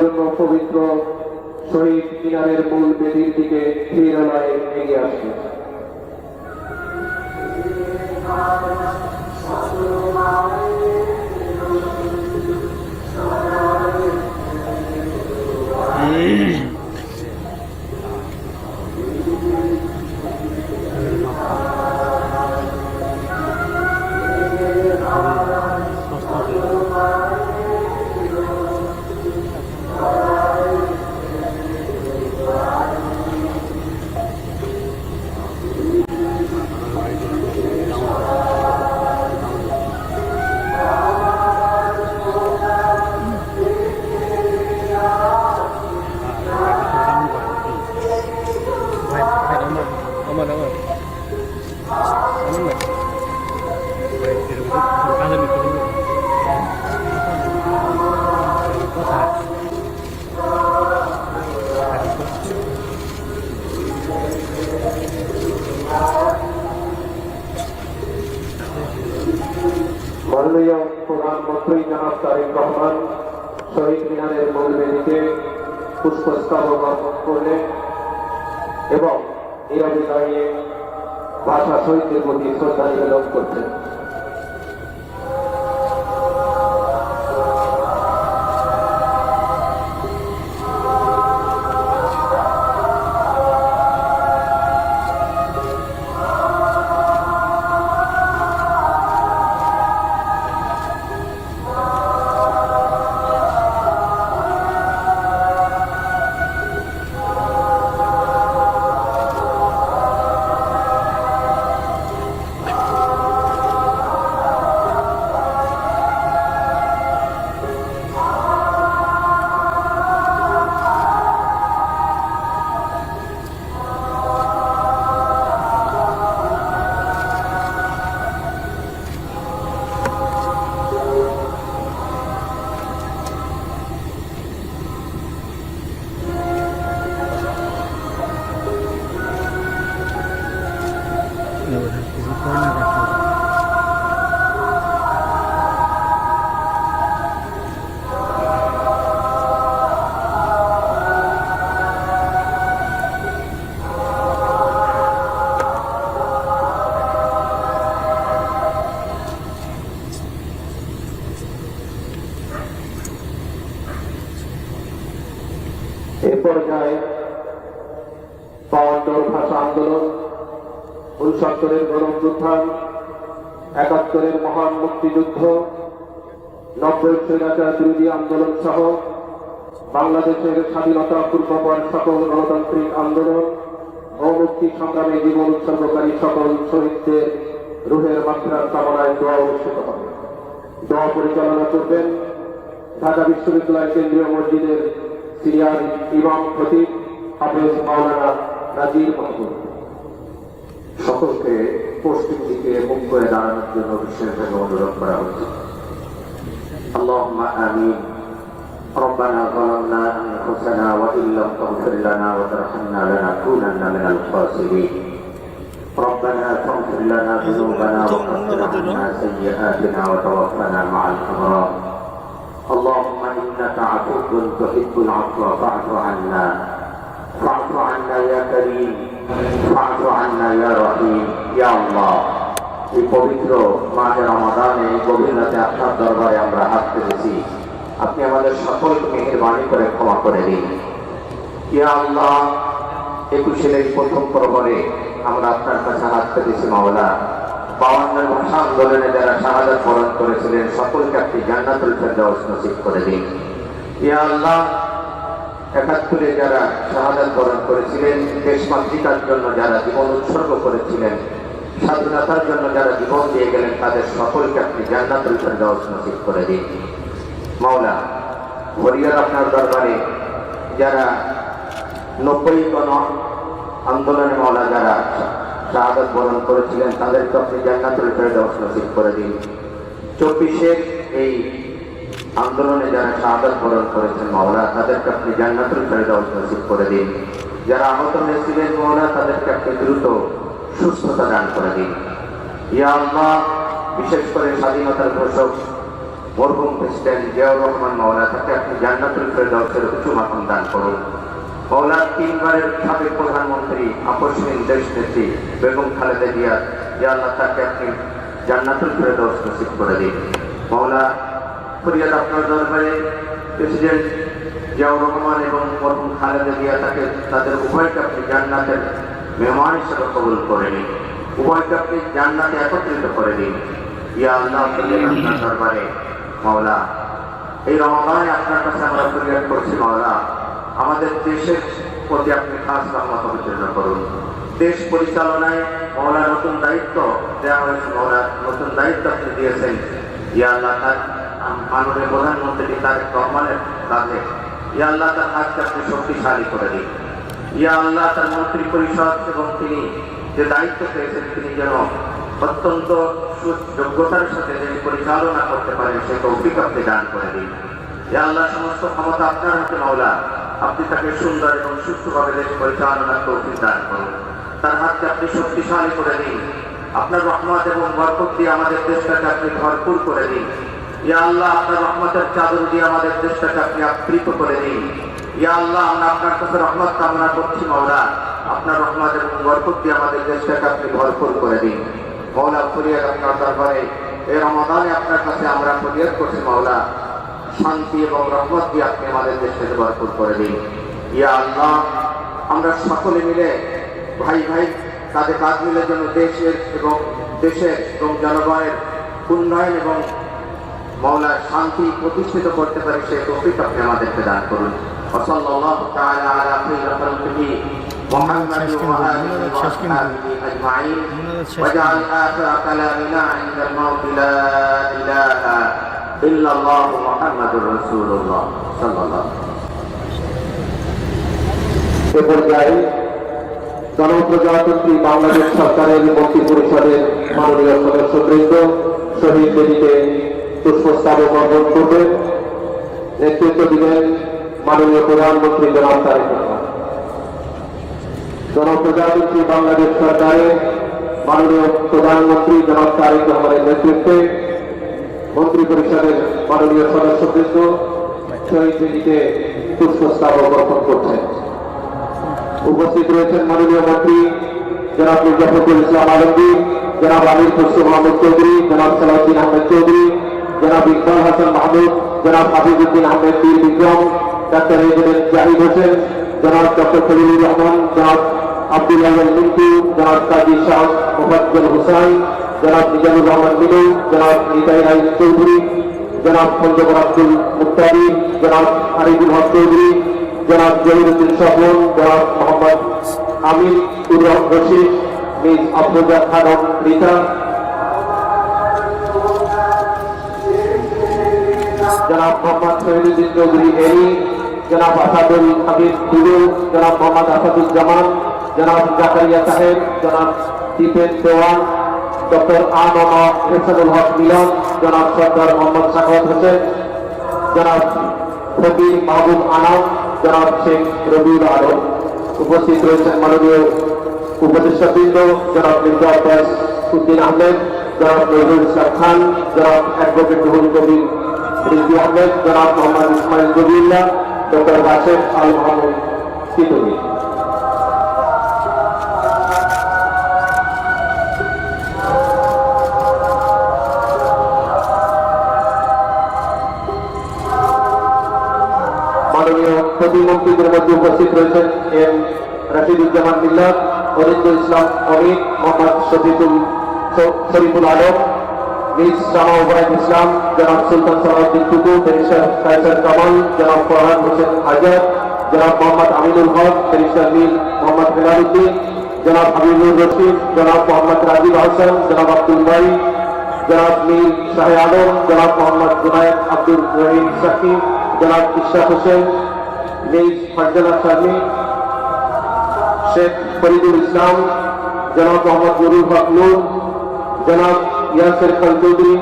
জন্য পবিত্র শহীদ মিনারের মূল বেদির দিকে ধীরলয়ে এগিয়ে আসছে। মাননীয় প্রধানমন্ত্রী জনাব তারেক রহমান শহীদ মিনারের মূল বেদিতে পুষ্পস্তবক অর্পণ করলেন এবং নীরবে দাঁড়িয়ে ভাষা শহীদদের প্রতি শ্রদ্ধা নিবেদন করছেন। এ পর্যায়ে 52 ভাষা আন্দোলন, 69-এর গণঅভ্যুত্থান, 71-এর মহান মুক্তিযুদ্ধ, 90-এর স্বৈরাচার বিরোধী আন্দোলন সহ বাংলাদেশের স্বাধীনতা পূর্বপর সকল গণতান্ত্রিক আন্দোলন ও মুক্তি সংগ্রামে জীবন উৎসর্গকারী সকল শহীদদের রুহের মাত্রার কামনায় দোয়া অনুষ্ঠিত হবে। দোয়া পরিচালনা করবেন ঢাকা বিশ্ববিদ্যালয় কেন্দ্রীয় মসজিদের সিনিয়র ইমাম খতিব হাফেজ মাওলানা নাজির মাহমুদ। সকলকে পশ্চিম দিকে মুখ করে দাঁড়ানোর জন্য বিশেষভাবে অনুরোধ করা হচ্ছে। আল্লাহুম্মা আমিন। ربنا ظلمنا أنفسنا وإن لم تغفر لنا وترحمنا لنكونن من الخاسرين. ربنا فاغفر لنا ذنوبنا وكفر عنا سيئاتنا وتوفنا مع الأبرار. اللهم إنك عفو تحب العفو فاعف عنا. فاعف عنا يا كريم. فاعف عنا يا رحيم. يا الله. এই পবিত্র মাহে রমাদানে গভীর রাতে আপনার দরবারে আমরা হাত পেতেছি। আপনি আমাদের সকলকে মেহেরবানি করে ক্ষমা করে দিন। ইয়া আল্লাহ, 21-এর এই প্রথম প্রহরে আমরা আপনার কাছে হাত পেতেছি মাওলা। 52-এর ভাষা আন্দোলনে যারা শাহাদাত বরণ করেছিলেন সকলকে আপনি জান্নাতুল ফেরদাউস নসিব করে দিন। ইয়া আল্লাহ, 71-এ যারা শাহাদাত বরণ করেছিলেন, দেশ মাতৃকার জন্য যারা জীবন উৎসর্গ করেছিলেন, স্বাধীনতার জন্য যারা জীবন দিয়ে গেলেন, তাদের সকলকে আপনি জান্নাতুল ফেরদাউস নসিব করে দিন মাওলা। হরিয়ার আপনার দরবারে যারা 90 গণ আন্দোলনে মাওলা যারা শাহাদাত বরণ করেছিলেন, তাদেরকে আপনি জান্নাতুল ফেরদাউস নসিব করে দিন। 24-এর এই আন্দোলনে যারা শাহাদাত বরণ করেছেন মাওলা, তাদেরকে আপনি জান্নাতুল ফেরদাউস নসিব করে দিন। যারা আহত হয়েছিলেন মাওলা, তাদেরকে আপনি দ্রুত সুস্থতা দান করে দিন। ইয়া আল্লাহ, বিশেষ করে স্বাধীনতার ঘোষক মরহুম প্রেসিডেন্ট জিয়াউর রহমান মাওলা, তাকে আপনি জান্নাতুল ফেরদাউসের উচ্চ মাকাম দান করুন। মাওলা, 3 বারের সাবেক প্রধানমন্ত্রী আপসহীন দেশ নেত্রী বেগম খালেদা জিয়া, ইয়া আল্লাহ তাকে আপনি জান্নাতুল ফেরদাউস নসিব করে দিন। মাওলা, ফরিয়াদ আপনার দরবারে প্রেসিডেন্ট জিয়াউর রহমান এবং মরহুম খালেদা জিয়া, তাদের উভয়কে আপনি জান্নাতের মেহমান হিসেবে কবুল করে নিন, উভয়কে আপনি জান্নাতে একত্রিত করে দিন। ইয়া আল্লাহ, আপনার দরবারে মাওলা, এই রমাদানে আপনার কাছে আমরা ফরিয়াদ করছি মাওলা, আমাদের দেশের প্রতি আপনি খাস রহমত অবতীর্ণ করুন। দেশ পরিচালনায় মাওলা নতুন দায়িত্ব দেওয়া হয়েছে, মাওলা নতুন দায়িত্ব আপনি দিয়েছেন। ইয়া আল্লাহ, তার মাননীয় প্রধানমন্ত্রী তারেক রহমানের কাজে ইয়া আল্লাহ তার হাতকে আপনি শক্তিশালী করে দিন। ইয়া আল্লাহ, তার মন্ত্রী পরিষদ এবং তিনি যে দায়িত্ব পেয়েছেন তিনি যেন অত্যন্ত যোগ্যতার সাথে যিনি পরিচালনা করতে পারেন সে তৌফিক আপনি দান করে দিন। ইয়া আল্লাহ, সমস্ত ক্ষমতা আপনার হাতে মাওলা, আপনি তাকে সুন্দর এবং সুষ্ঠুভাবে দেশ পরিচালনার তৌফিক দান করুন, তার হাতকে আপনি শক্তিশালী করে দিন। আপনার রহমত এবং বরকত দিয়ে আমাদের দেশটাকে আপনি ভরপুর করে দিন। ইয়া আল্লাহ, আপনার রহমতের চাদর দিয়ে আমাদের দেশটাকে আপনি আবৃত করে দিন। ইয়া আল্লাহ, আমরা আপনার কাছে রহমত কামনা করছি মাওলা, আপনার রহমত এবং বরকত দিয়ে আমাদের দেশটাকে আপনি ভরপুর করে দিন। মাওলা, ফরিয়াদ আপনার দরবারে এই রমাদানে আপনার কাছে আমরা ফরিয়াদ করছি মাওলা, শান্তি এবং রহমত দিয়ে আপনি আমাদের দেশটাকে ভরপুর করে দিন। ইয়া আল্লাহ, আমরা সকলে মিলে ভাই ভাই তাদের কাজ মিলে যেন দেশের এবং জনগণের উন্নয়ন এবং মাওলা শান্তি প্রতিষ্ঠিত করতে পারি সেই তৌফিক আপনি আমাদেরকে দান করুন। সাল্লাল্লাহু তাআলা আলা খায়রি খালকিহি মুহাম্মাদ ওয়া আলিহি ওয়া সাহবিহি আজমাইন ওয়াজআল আখিরা কালামিনা ইনদাল মাউত লা ইলাহা ইল্লাল্লাহ মুহাম্মাদুর রাসূলুল্লাহ সাল্লাল্লাহু এ পর্যায়ে গণপ্রজাতন্ত্রী বাংলাদেশ সরকারের মন্ত্রী পরিষদের মাননীয় সদস্যবৃন্দ শহীদ বেদিতে পুষ্পস্তবক অর্পণ করবেন। নেতৃত্ব দিবেন মাননীয় প্রধানমন্ত্রী জনাব তারেক রহমান। গণপ্রজাতন্ত্রী বাংলাদেশ সরকারের মাননীয় প্রধানমন্ত্রী জনাব তারেক রহমানের নেতৃত্বে মন্ত্রী পরিষদের মাননীয় সদস্যবৃন্দ শহীদ বেদিতে পুষ্পস্তবক অর্পণ করছেন। উপস্থিত রয়েছেন মাননীয় মন্ত্রী জনাব মির্জা ফখরুল ইসলাম আলমগীর, জনাব আমির খুসরো মাহমুদ চৌধুরী, জনাব সালাউদ্দিন আহমেদ চৌধুরী, জনাব ইকবাল হাসান মাহমুদ, জনাব হাফিজউদ্দিন আহমেদ বীর বিক্রম, ডাক্তার রেজিডেন্ট জাহিদ হোসেন, জনাব ডক্টর খলিলুর রহমান, জনাব আব্দুল আলম মিন্টু, জনাব কাজী শাহ মোফাজ্জল হুসাইন, জনাব মিজানুর রহমান মিনু, জনাব নিতাই রায় চৌধুরী, জনাব খন্দকার আব্দুল মুক্তাদির, জনাব আরিফুল হক চৌধুরী, জনাব জহিরুদ্দিন স্বপন, জনাব মোহাম্মদ আমির উর রশিদ, মিস আফরোজা খানম রীতা, জনাব মোহাম্মদ শহীদুদ্দিন চৌধুরী এরি, জনাব আসাদুল হাবিব দুদু, জনাব মোহাম্মদ আসাদুজ্জামান, জনাব জাকারিয়া সাহেব, জনাব দীপেন দেওয়ান, ডক্টর আনোয়ার হেসানুল হক মিলন, জনাব সর্দার মোহাম্মদ সাখাওয়াত হোসেন, জনাব ফকির মাহবুব আনাম, জনাব শেখ রবিউল আলম। উপস্থিত রয়েছেন মাননীয় উপদেষ্টাবৃন্দ জনাব মির্জা আব্বাস উদ্দিন আহমেদ, জনাব নজরুল ইসলাম খান, জনাব অ্যাডভোকেট রুহুল কবির রিজভী আহমেদ, জনাব মোহাম্মদ ইসমাইল জবিউল্লাহ, ডক্টর রাশেদ আল মাহমুদ সিদ্দিকী। মাননীয় প্রতিমন্ত্রীদের মধ্যে উপস্থিত রয়েছেন এম রাশিদুজ্জামান মিল্লাত, অরিন্দুল ইসলাম অমিত, মোহাম্মদ শরীফুল আলম, মিস জামা ওবায়দ ইসলাম, জনাব সুলতান সালাউদ্দিন টুকু, ব্যারিস্টার কায়সার কামাল, জনাব ফরহাদ হোসেন আজাদ, জনাব মোহাম্মদ আমিনুল হক, ব্যারিস্টার মীর মোহাম্মদ হেলালুদ্দিন, জনাব হাবিবুর রশিদ, জনাব মোহাম্মদ রাজীব আহসান, জনাব আব্দুল বাই, জনাব মীর শাহে আলম, জনাব মোহাম্মদ জুনায়েদ আব্দুল রহিম সাকিব, জনাব ইশরাক হোসেন, মিস ফারজানা শারমিন, শেখ ফরিদুল ইসলাম, জনাব মোহাম্মদ নুরুল হক নূর, জনাব Yasir Khan Chowdhury,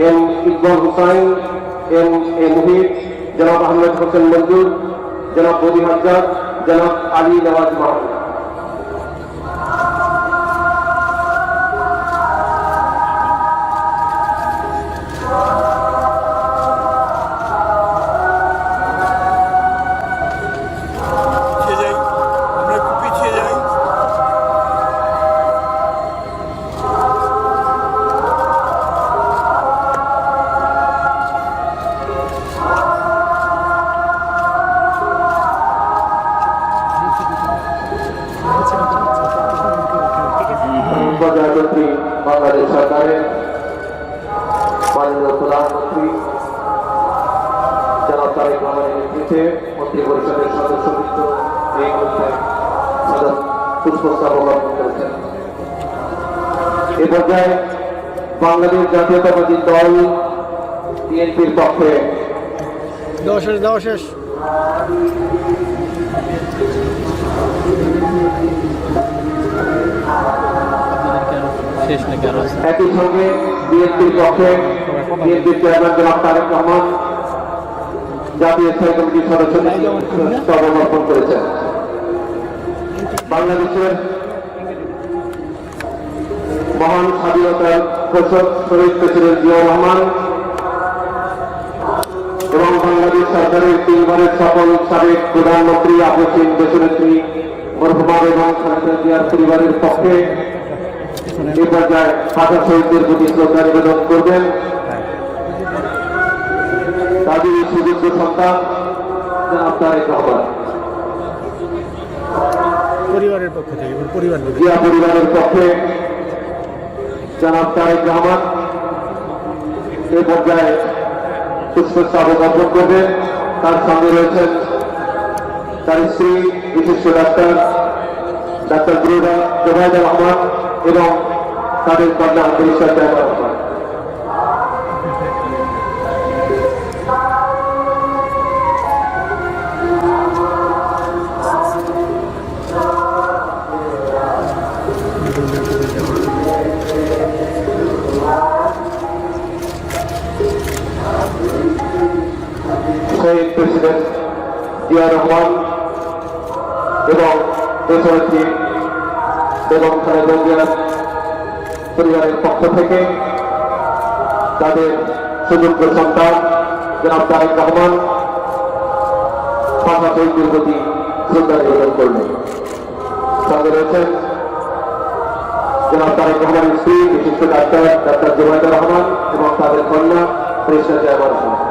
M Iqbal Hussain, M A Muhib, জনাব আহমেদ হোসেন মঞ্জুর, জনাব বদি হাজ্জাদ, জনাব আলী নওয়াজ মাহমুদ। রয়েছে মন্ত্রী পরিষদের সদস্যবৃন্দ এই মুহূর্তে পুষ্পস্তবক অর্পণ করেছেন। এ পর্যায়ে বাংলাদেশ জাতীয়তাবাদী দল বিএনপির পক্ষে দেওয়া শেষ শেষ নাকি আরো আছে? একই সঙ্গে বিএনপির পক্ষে বিএনপির চেয়ারম্যান জনাব তারেক রহমান জাতীয় স্থায়ী কমিটির সদস্য স্তবক অর্পণ করেছেন। বাংলাদেশের মহান স্বাধীনতার ঘোষক শহীদ প্রেসিডেন্ট জিয়াউর রহমান এবং বাংলাদেশ সরকারের 3 বারের সফল সাবেক প্রধানমন্ত্রী আপসীন দেশনেত্রী মরহুমা এবং খালেদা জিয়ার পরিবারের পক্ষে এ পর্যায়ে ভাষা শহীদদের প্রতি শ্রদ্ধা নিবেদন করবেন তাদের সুযোগ্য সন্তান জনাব তারেক রহমান। পরিবারের পক্ষ থেকে পরিবার জিয়া পরিবারের পক্ষে জনাব তারেক রহমান এ পর্যায়ে পুষ্পস্তবক অর্পণ করবেন। তার সঙ্গে রয়েছেন তার স্ত্রী বিশিষ্ট ডাক্তার জোবাইদা রহমান এবং তাদের কন্যা ব্যারিস্টার জায়মা রহমান। শহীদ প্রেসিডেন্ট জিয়া রহমান এবং দেশনেত্রী বেগম খালেদা জিয়ার পরিবারের পক্ষ থেকে তাদের সুযোগ্য সন্তান জনাব তারেক রহমান ভাষা শহীদদের প্রতি শ্রদ্ধা নিবেদন করলেন। সঙ্গে রয়েছেন জনাব তারেক রহমানের স্ত্রী বিশিষ্ট ডাক্তার জোবাইদা রহমান এবং তাদের কন্যা ব্যারিস্টার জায়মা রহমান।